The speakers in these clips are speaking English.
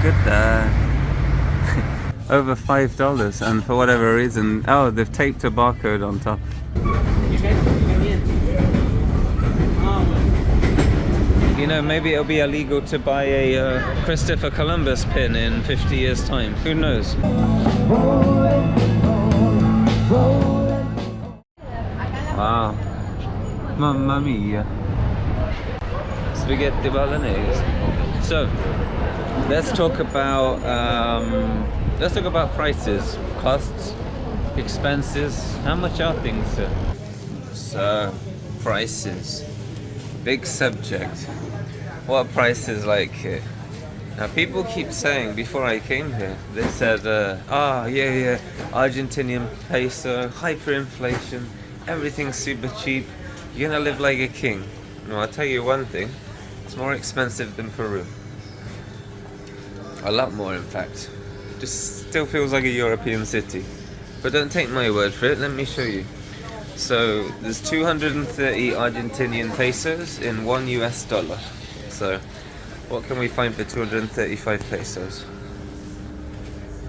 Look at that. Over $5, and for whatever reason, oh, they've taped a barcode on top. You know, maybe it'll be illegal to buy a Christopher Columbus pin in 50 years' time. Who knows? Wow. Mamma mia. Spaghetti bolognese. So, let's talk about prices, costs, expenses. How much are things? So, prices. Big subject. What are prices like here? Now, people keep saying, before I came here, they said, yeah, Argentinian peso, hyperinflation, everything's super cheap, you're gonna live like a king. No, I'll tell you one thing, it's more expensive than Peru. A lot more, in fact. Just still feels like a European city. But don't take my word for it, let me show you. So, there's 230 Argentinian pesos in $1 US. So, what can we find for 235 pesos?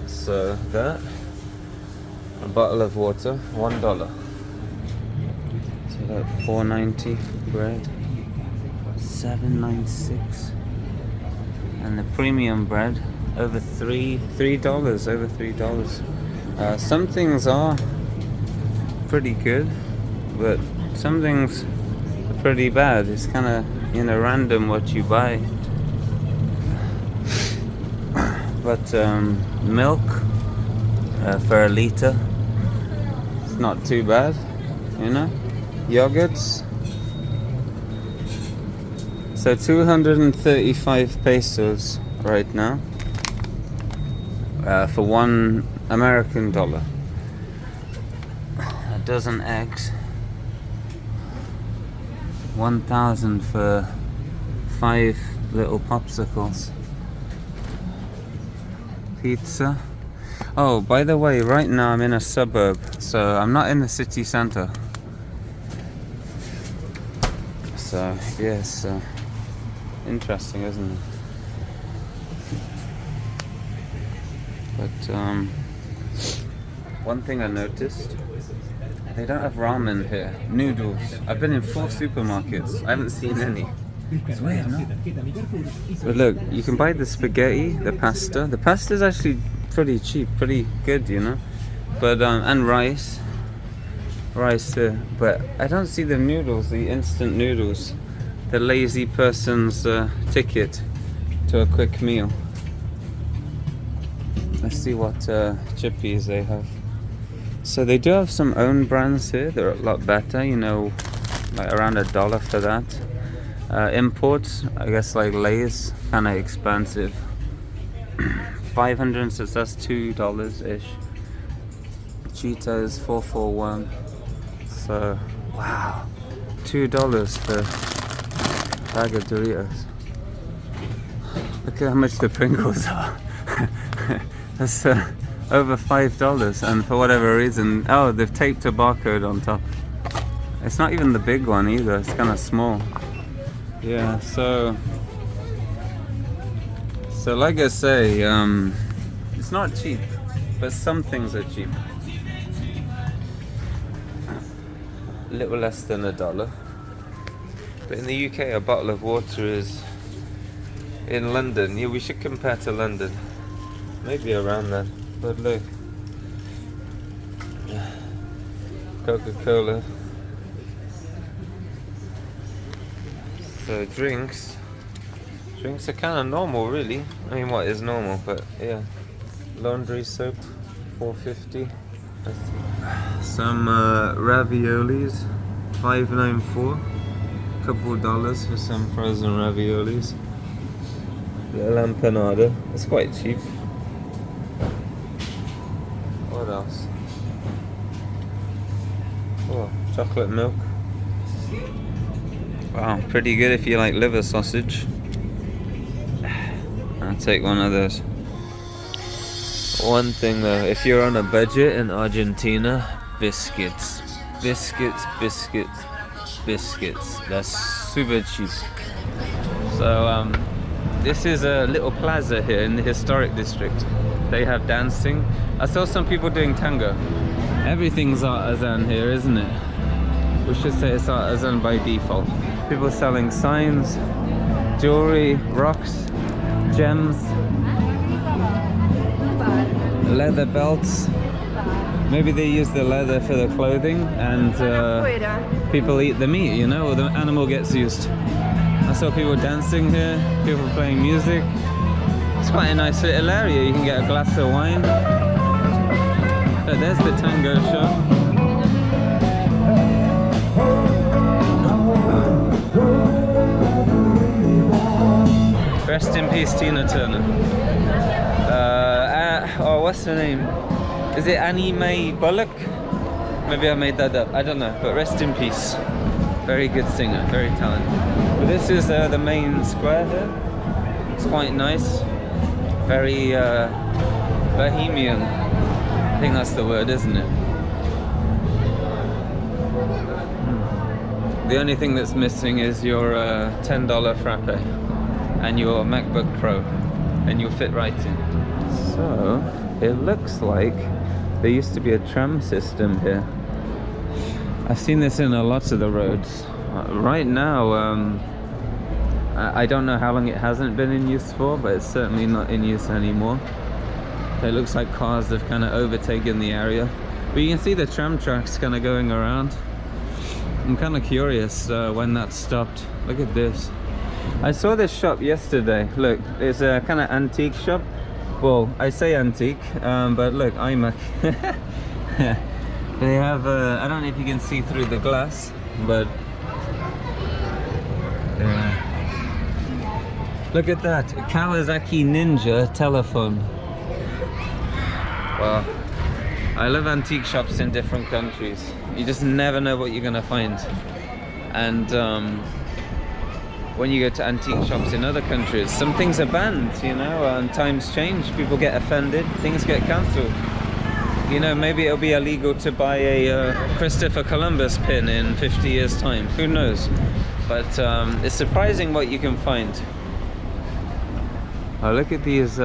So, that, a bottle of water, $1. So, that $4.90 bread, $7.96. And the premium bread, over $3, over $3. Some things are pretty good, but some things are pretty bad. It's kind of, random what you buy. But milk for a liter, it's not too bad, Yogurts. So 235 pesos right now for $1 American. A dozen eggs. 1,000 for 5 little popsicles. Pizza. Oh, by the way, right now I'm in a suburb, so I'm not in the city center. So, yes, interesting, isn't it? But, one thing I noticed, they don't have ramen here. Noodles. I've been in 4 supermarkets. I haven't seen any. It's weird, no? But look, you can buy the spaghetti, the pasta. The pasta's actually pretty cheap, pretty good, But, and rice. Rice too. But I don't see the noodles, the instant noodles. The lazy person's ticket to a quick meal. Let's see what chippies they have. So they do have some own brands here. They're a lot better, like around $1 for that. Imports, I guess like Lay's, kind of expensive. 500, so that's $2-ish. Cheetos, $4.41. So, wow, $2 for a bag of Doritos. Look at how much the Pringles are. That's over $5, and for whatever reason, oh, they've taped a barcode on top. It's not even the big one either, it's kind of small. Yeah, so like I say, it's not cheap, but some things are cheap. A little less than $1. But in the UK, a bottle of water is, in London, yeah, we should compare to London. Maybe around that. But look, Coca-Cola. So drinks are kind of normal, really. I mean, what is normal? But yeah, laundry soap, $4.50. Some raviolis, $5.94. Couple dollars for some frozen raviolis. Little empanada. It's quite cheap. What else? Oh, chocolate milk. Wow, pretty good if you like liver sausage. I'll take one of those. One thing though, if you're on a budget in Argentina, biscuits. Biscuits. That's super cheap. So This is a little plaza here in the historic district. They have dancing. I saw some people doing tango. Everything's artisan here, isn't it? We should say it's artisan by default. People selling signs, jewelry, rocks, gems, leather belts. Maybe they use the leather for the clothing, and people eat the meat, you know, or the animal gets used. I saw people dancing here, people playing music. It's quite a nice little area. You can get a glass of wine. But there's the tango shop. Rest in peace, Tina Turner. Oh, what's her name? Is it Annie Mae Bullock? Maybe I made that up. I don't know. But rest in peace. Very good singer, very talented. But this is the main square here. It's quite nice. Very bohemian. I think that's the word, isn't it? The only thing that's missing is your $10 frappe and your MacBook Pro, and you'll fit right in. So it looks like there used to be a tram system here. I've seen this in a lot of the roads. Right now, I don't know how long it hasn't been in use for, but it's certainly not in use anymore. It looks like cars have kind of overtaken the area. But you can see the tram tracks kind of going around. I'm kind of curious when that stopped. Look at this. I saw this shop yesterday. Look, it's a kind of antique shop. Well, I say antique, but look, iMac. They have, I don't know if you can see through the glass, but look at that, Kawasaki Ninja telephone. Well, I love antique shops in different countries. You just never know what you're gonna find. And when you go to antique shops in other countries, some things are banned, you know, and times change, people get offended, things get cancelled. You know, maybe it'll be illegal to buy a Christopher Columbus pin in 50 years time, who knows. But it's surprising what you can find. Oh, look at these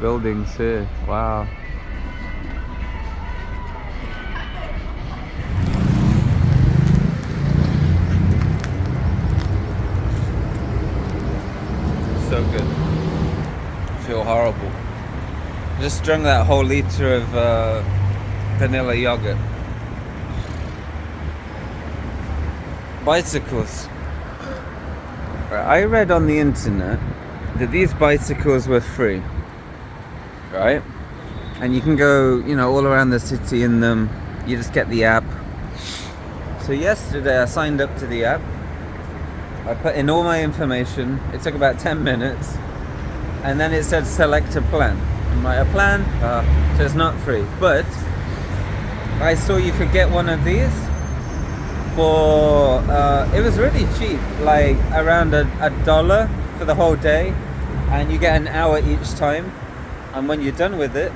buildings here. Wow. So good. I feel horrible. Just drunk that whole liter of vanilla yogurt. Bicycles. I read on the internet that these bicycles were free, right? And you can go, you know, all around the city in them. You just get the app. So yesterday I signed up to the app. I put in all my information. It took about 10 minutes. And then it said select a plan. I'm like, a plan? So it's not free. But I saw you could get one of these for, it was really cheap. Like around $1 for the whole day. And you get an hour each time. And when you're done with it,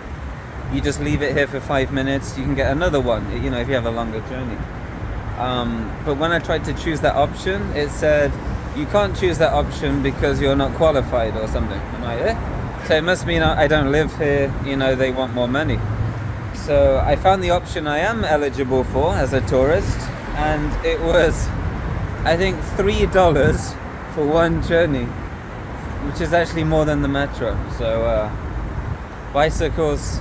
you just leave it here for 5 minutes. You can get another one, you know, if you have a longer journey. But when I tried to choose that option, it said you can't choose that option because you're not qualified or something. I'm like, eh? So it must mean I don't live here, you know, they want more money. So I found the option I am eligible for as a tourist, and it was, I think, $3 for one journey, which is actually more than the metro. So bicycles,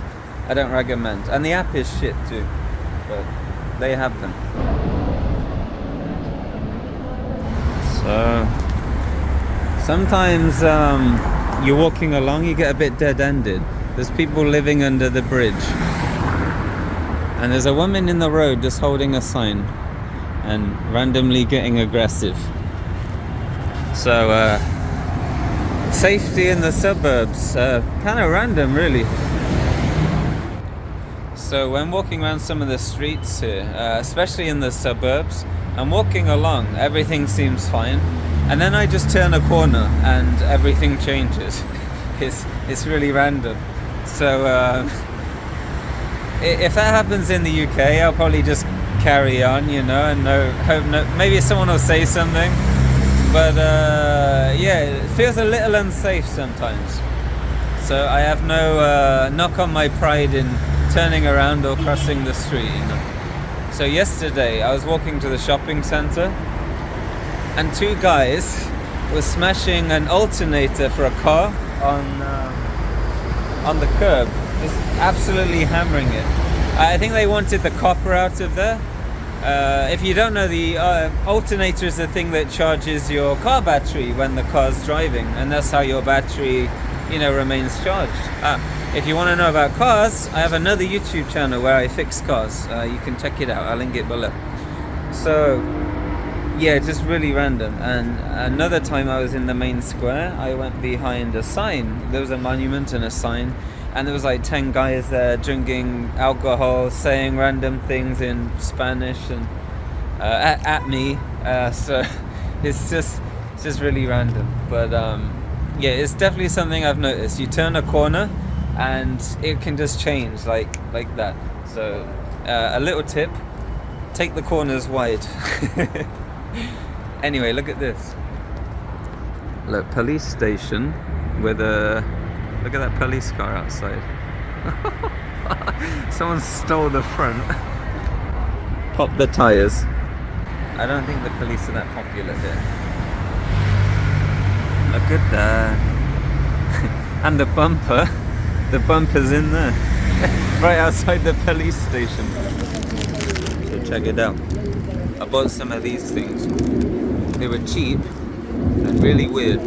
I don't recommend. And the app is shit too, but they have them. So sometimes you're walking along, you get a bit dead-ended. There's people living under the bridge, and there's a woman in the road just holding a sign and randomly getting aggressive. So safety in the suburbs, kind of random really. So when walking around some of the streets here, especially in the suburbs, I'm walking along, everything seems fine, and then I just turn a corner and everything changes. It's really random. So if that happens in the UK, I'll probably just carry on, you know, and hope maybe someone will say something, But yeah, it feels a little unsafe sometimes. So I have no knock on my pride in turning around or crossing the street, you know. So yesterday I was walking to the shopping center and two guys were smashing an alternator for a car on the curb, just absolutely hammering it. I think they wanted the copper out of there. If you don't know, the alternator is the thing that charges your car battery when the car's driving, and that's how your battery, you know, remains charged. If you want to know about cars, I have another YouTube channel where I fix cars. You can check it out. I'll link it below. So yeah, just really random. And another time I was in the main square, I went behind a sign. There was a monument and a sign, and there was like 10 guys there drinking alcohol, saying random things in Spanish and at me. So it's just really random. But yeah, it's definitely something I've noticed. You turn a corner and it can just change like that. So a little tip: take the corners wide. Anyway, look at this. Look, police station with a... Look at that police car outside. Someone stole the front. Pop the tires. I don't think the police are that popular here. Look at that. And the bumper. The bumper's in there. Right outside the police station. So check it out. I bought some of these things. They were cheap and really weird.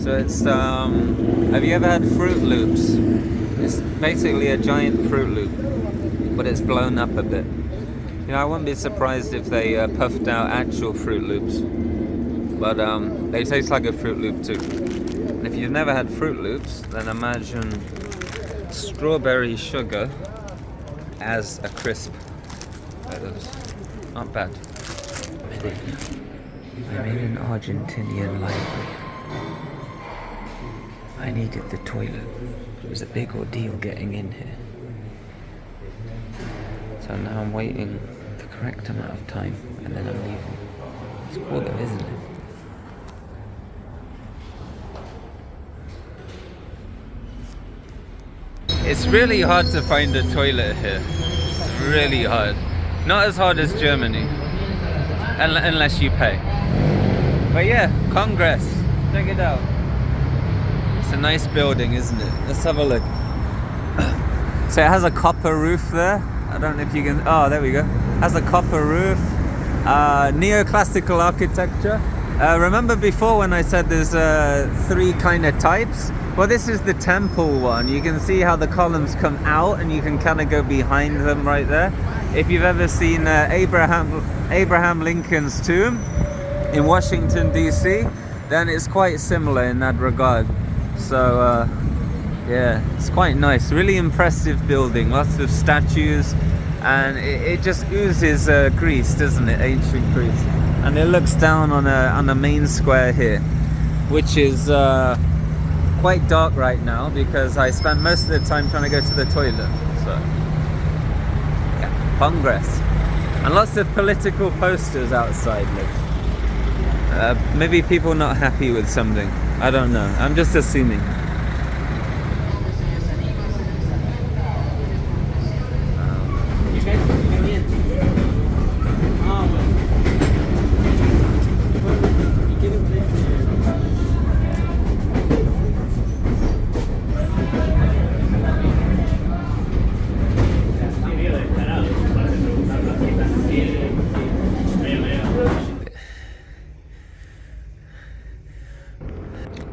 So it's have you ever had Fruit Loops? It's basically a giant Fruit Loop, but it's blown up a bit. You know, I wouldn't be surprised if they puffed out actual Fruit Loops, but they taste like a Fruit Loop too. And if you've never had Fruit Loops, then imagine strawberry sugar as a crisp. Not bad. I'm in an Argentinian library. I needed the toilet. It was a big ordeal getting in here. So now I'm waiting the correct amount of time and then I'm leaving. It's boredom, isn't it? It's really hard to find a toilet here. Really hard. Not as hard as Germany. Unless you pay. But yeah, Congress. Check it out. It's a nice building, isn't it? Let's have a look. So it has a copper roof there. I don't know if you can... Oh, there we go. It has a copper roof. Neoclassical architecture. Remember before when I said there's 3 kind of types? Well, this is the temple one. You can see how the columns come out and you can kind of go behind them right there. If you've ever seen Abraham Lincoln's tomb in Washington, D.C., then it's quite similar in that regard. So, yeah, it's quite nice. Really impressive building. Lots of statues. And it just oozes Greece, doesn't it? Ancient Greece. And it looks down on a main square here, which is quite dark right now because I spent most of the time trying to go to the toilet. So, yeah, Congress. And lots of political posters outside. Maybe people not happy with something. I don't know. I'm just assuming.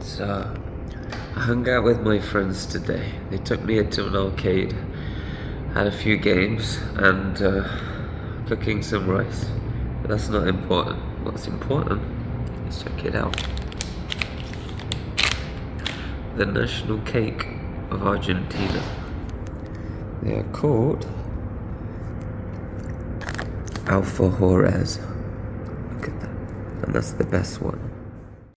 So, I hung out with my friends today. They took me into an arcade, had a few games, and cooking some rice. But that's not important. What's important is check it out. The national cake of Argentina. They are called alfajores. Look at that. And that's the best one.